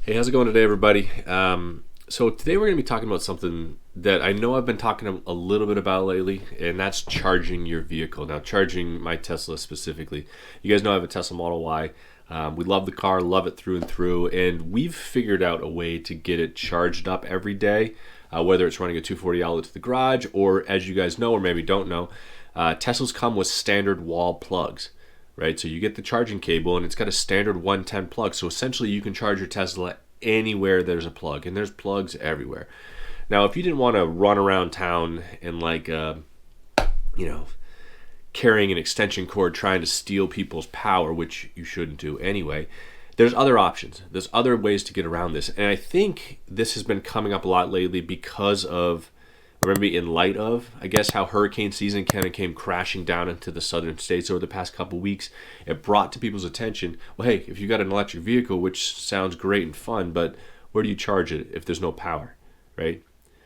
Hey, how's it going today, everybody? So today we're going to be talking about something that I know I've been talking a little bit about lately, and that's charging your vehicle. Now, charging my Tesla specifically. You guys know I have a Tesla Model Y. We love the car, love it through and through, and we've figured out a way to get it charged up every day, whether it's running a 240 outlet to the garage, or as you guys know, or maybe don't know, Teslas come with standard wall plugs. Right, so you get the charging cable and it's got a standard 110 plug. So essentially you can charge your Tesla anywhere there's a plug, and there's plugs everywhere. Now, if you didn't want to run around town and carrying an extension cord trying to steal people's power, which you shouldn't do anyway, there's other options. There's other ways to get around this. And I think this has been coming up a lot lately because of, or maybe in light of, I guess, how hurricane season kind of came crashing down into the southern states over the past couple weeks. It brought to people's attention, well, hey, if you got an electric vehicle, which sounds great and fun, but where do you charge it if there's no power, right?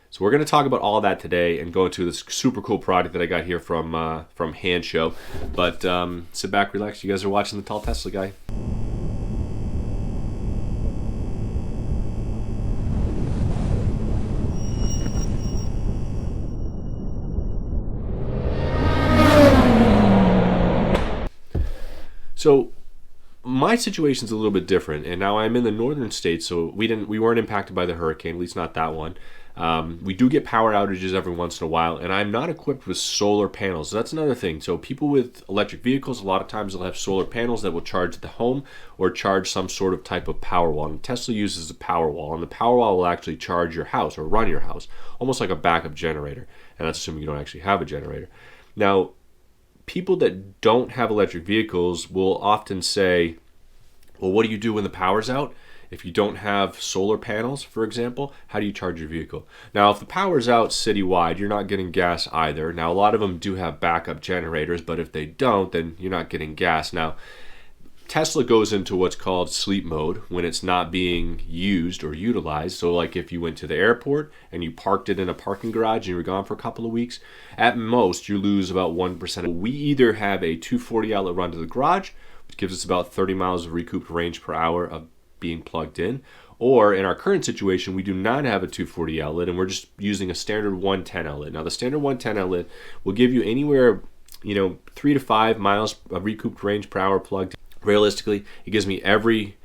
So we're going to talk about all of that today and go into this super cool product that I got here from Hansshow. But sit back, relax. You guys are watching the Tall Tesla Guy. So my situation's a little bit different, and now I'm in the northern states, so we weren't impacted by the hurricane, at least not that one. We do get power outages every once in a while, and I'm not equipped with solar panels. So that's another thing. So people with electric vehicles, a lot of times they'll have solar panels that will charge the home or charge some sort of type of power wall. And Tesla uses a power wall, and the power wall will actually charge your house or run your house, almost like a backup generator. And that's assuming you don't actually have a generator. Now, people that don't have electric vehicles will often say, well, what do you do when the power's out? If you don't have solar panels, for example, how do you charge your vehicle? Now, if the power's out citywide, you're not getting gas either. Now, a lot of them do have backup generators, but if they don't, then you're not getting gas. Now, Tesla goes into what's called sleep mode when it's not being used or utilized. So like if you went to the airport and you parked it in a parking garage and you were gone for a couple of weeks, at most you lose about 1%. We either have a 240 outlet run to the garage, which gives us about 30 miles of recouped range per hour of being plugged in, or in our current situation, we do not have a 240 outlet and we're just using a standard 110 outlet. Now the standard 110 outlet will give you anywhere, 3 to 5 miles of recouped range per hour plugged in. Realistically, it gives me every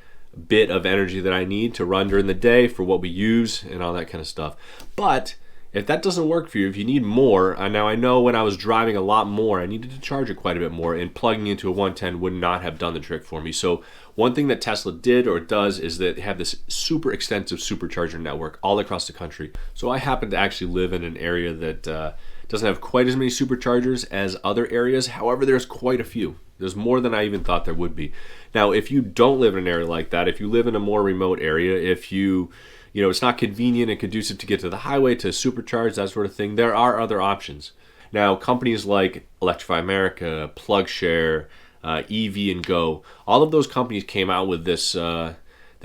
bit of energy that I need to run during the day for what we use and all that kind of stuff. But if that doesn't work for you, if you need more, now I know when I was driving a lot more, I needed to charge it quite a bit more, and plugging into a 110 would not have done the trick for me. So one thing that Tesla did or does is that they have this super extensive supercharger network all across the country. So I happen to actually live in an area that doesn't have quite as many superchargers as other areas. However, there's quite a few. There's more than I even thought there would be. Now, if you don't live in an area like that, if you live in a more remote area, if it's not convenient and conducive to get to the highway to supercharge, that sort of thing, there are other options. Now, companies like Electrify America, PlugShare, EV and Go, all of those companies came out with this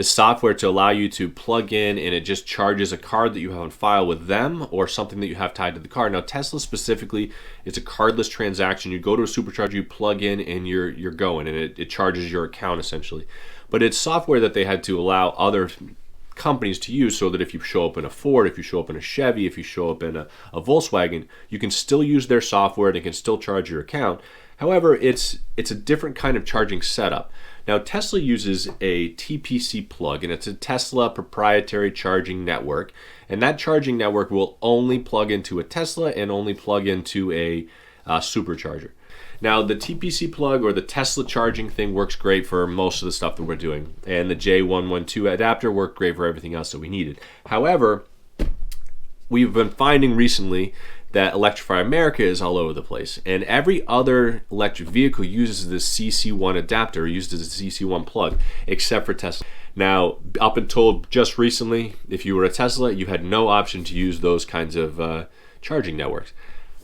software to allow you to plug in, and it just charges a card that you have on file with them or something that you have tied to the car. Now, Tesla specifically, it's a cardless transaction. You go to a supercharger, you plug in, and you're going, and it charges your account essentially. But it's software that they had to allow other companies to use, so that if you show up in a Ford, if you show up in a Chevy, if you show up in a Volkswagen, you can still use their software and it can still charge your account. However, it's a different kind of charging setup. Now, Tesla uses a TPC plug, and it's a Tesla proprietary charging network. And that charging network will only plug into a Tesla and only plug into a supercharger. Now, the TPC plug or the Tesla charging thing works great for most of the stuff that we're doing. And the J112 adapter worked great for everything else that we needed. However, we've been finding recently that Electrify America is all over the place. And every other electric vehicle uses this CC1 adapter, uses a CC1 plug, except for Tesla. Now, up until just recently, if you were a Tesla, you had no option to use those kinds of charging networks.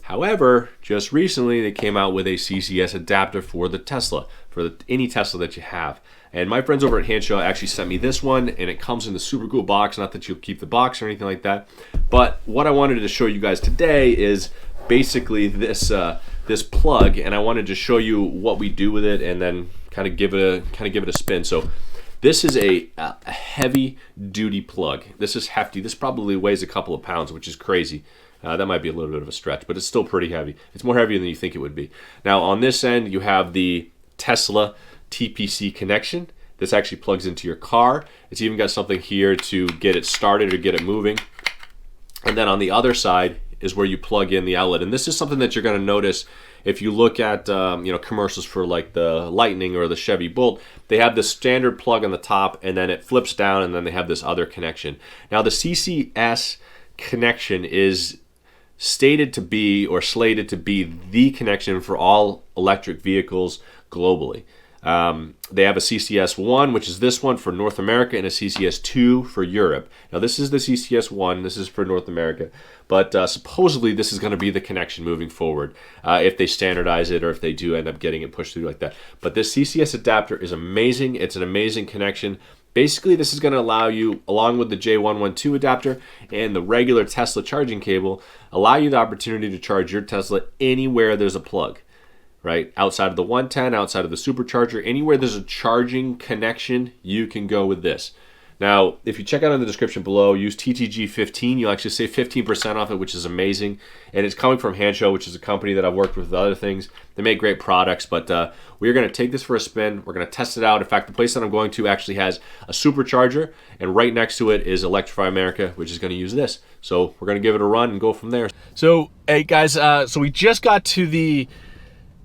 However, just recently they came out with a CCS adapter for the Tesla, for any Tesla that you have. And my friends over at Hansshow actually sent me this one, and it comes in the super cool box. Not that you'll keep the box or anything like that, but what I wanted to show you guys today is basically this plug, and I wanted to show you what we do with it, and then kind of give it a spin. So This is a heavy duty plug. This is hefty. This probably weighs a couple of pounds, which is crazy. That might be a little bit of a stretch, but it's still pretty heavy. It's more heavy than you think it would be. Now on this end, you have the Tesla TPC connection. This actually plugs into your car. It's even got something here to get it started or get it moving. And then on the other side is where you plug in the outlet. And this is something that you're going to notice if you look at commercials for like the Lightning or the Chevy Bolt. They have this standard plug on the top, and then it flips down, and then they have this other connection. Now the CCS connection is stated to be, or slated to be, the connection for all electric vehicles globally. They have a CCS 1, which is this one for North America, and a CCS 2 for Europe. Now this is the CCS 1, this is for North America, but supposedly this is going to be the connection moving forward if they standardize it or if they do end up getting it pushed through like that. But this CCS adapter is amazing. It's an amazing connection. Basically, this is going to allow you, along with the J112 adapter and the regular Tesla charging cable, allow you the opportunity to charge your Tesla anywhere there's a plug. Right? Outside of the 110, outside of the supercharger, anywhere there's a charging connection, you can go with this. Now, if you check out in the description below, use TTG15, you'll actually save 15% off it, which is amazing. And it's coming from Hansshow, which is a company that I've worked with other things. They make great products, but we're going to take this for a spin. We're going to test it out. In fact, the place that I'm going to actually has a supercharger, and right next to it is Electrify America, which is going to use this. So we're going to give it a run and go from there. So, hey guys, so we just got to the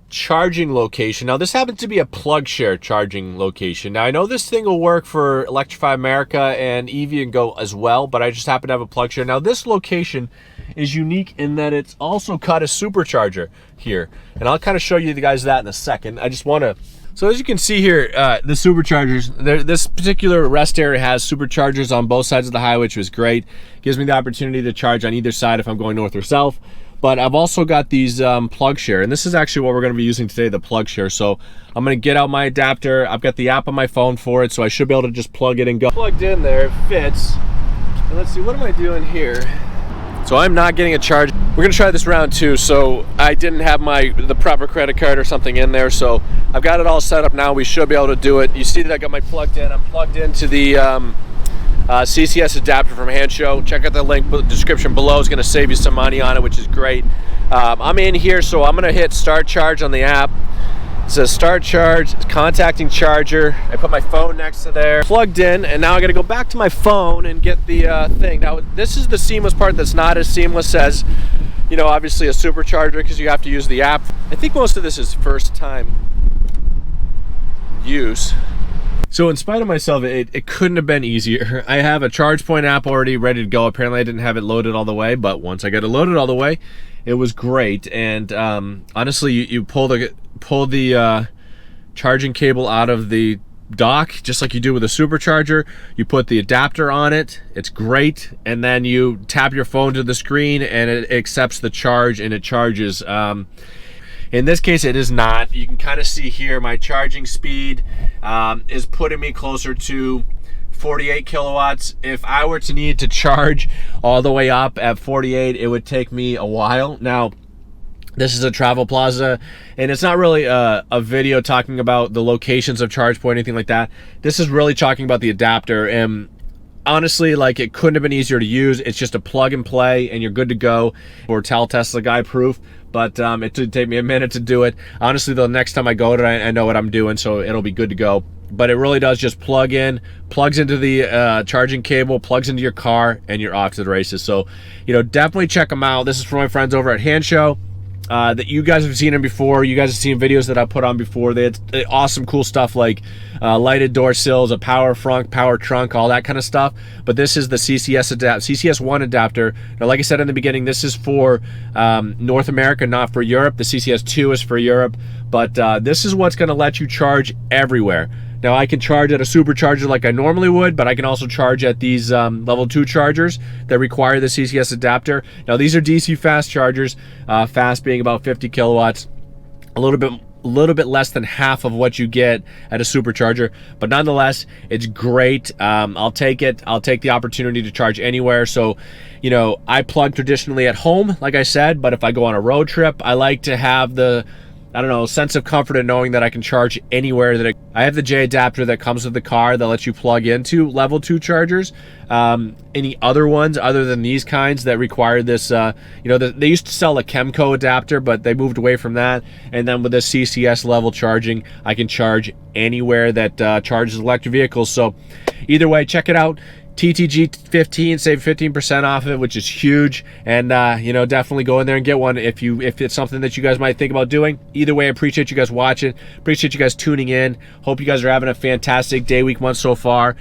charging location. Now this happens to be a plug share charging location. Now I know this thing will work for Electrify America and EV and Go as well, but I just happen to have a plug share. Now this location is unique in that it's also got a supercharger here, and I'll kind of show you guys that in a second. I just want to, so as you can see here, the superchargers, this particular rest area has superchargers on both sides of the highway, which was great. Gives me the opportunity to charge on either side if I'm going north or south. But I've also got these plug share, and this is actually what we're going to be using today, the plug share. So I'm going to get out my adapter. I've got the app on my phone for it, so I should be able to just plug it and go. Plugged in there, it fits. And let's see, what am I doing here? So I'm not getting a charge. We're going to try this round too. So I didn't have the proper credit card or something in there, so I've got it all set up now. We should be able to do it. You see that I got my plugged in. I'm plugged into the CCS Adapter from Hansshow. Check out the link in the description below. It's going to save you some money on it, which is great. I'm in here, so I'm going to hit start charge on the app. It says start charge, it's contacting charger. I put my phone next to there, plugged in, and now I got to go back to my phone and get the thing. Now this is the seamless part that's not as seamless as, you know, obviously a supercharger, because you have to use the app. I think most of this is first time use. So in spite of myself, it couldn't have been easier. I have a ChargePoint app already ready to go. Apparently I didn't have it loaded all the way, but once I got it loaded all the way, it was great. And honestly, you pull the charging cable out of the dock, just like you do with a supercharger. You put the adapter on it, it's great, and then you tap your phone to the screen and it accepts the charge and it charges. In this case, it is not. You can kind of see here my charging speed is putting me closer to 48 kilowatts. If I were to need to charge all the way up at 48, it would take me a while. Now, this is a travel plaza, and it's not really a video talking about the locations of ChargePoint, anything like that. This is really talking about the adapter, and honestly, like, it couldn't have been easier to use. It's just a plug and play, and you're good to go. Or tell Tesla guy proof. But it did take me a minute to do it. Honestly, the next time I go to it, I know what I'm doing, so it'll be good to go. But it really does just plug in, plugs into the charging cable, plugs into your car, and you're off to the races. So, you know, definitely check them out. This is from my friends over at Hansshow. That you guys have seen them before. You guys have seen videos that I put on before. They had awesome, cool stuff like lighted door sills, a power front, power trunk, all that kind of stuff. But this is the CCS 1 adapter. Now, like I said in the beginning, this is for North America, not for Europe. The CCS 2 is for Europe. But this is what's going to let you charge everywhere. Now, I can charge at a supercharger like I normally would, but I can also charge at these level 2 chargers that require the CCS adapter. Now, these are DC fast chargers, fast being about 50 kilowatts, a little bit less than half of what you get at a supercharger, but nonetheless, it's great. I'll take it. I'll take the opportunity to charge anywhere. So, you know, I plug traditionally at home, like I said, but if I go on a road trip, I like to have the I don't know, sense of comfort in knowing that I can charge anywhere that I have the J adapter that comes with the car that lets you plug into level 2 chargers. Any other ones other than these kinds that require this, they used to sell a Chemco adapter, but they moved away from that. And then with the CCS level charging, I can charge anywhere that charges electric vehicles. So either way, check it out. TTG 15, save 15% off of it, which is huge. And definitely go in there and get one if it's something that you guys might think about doing. Either way, I appreciate you guys watching, appreciate you guys tuning in. Hope you guys are having a fantastic day, week, month so far.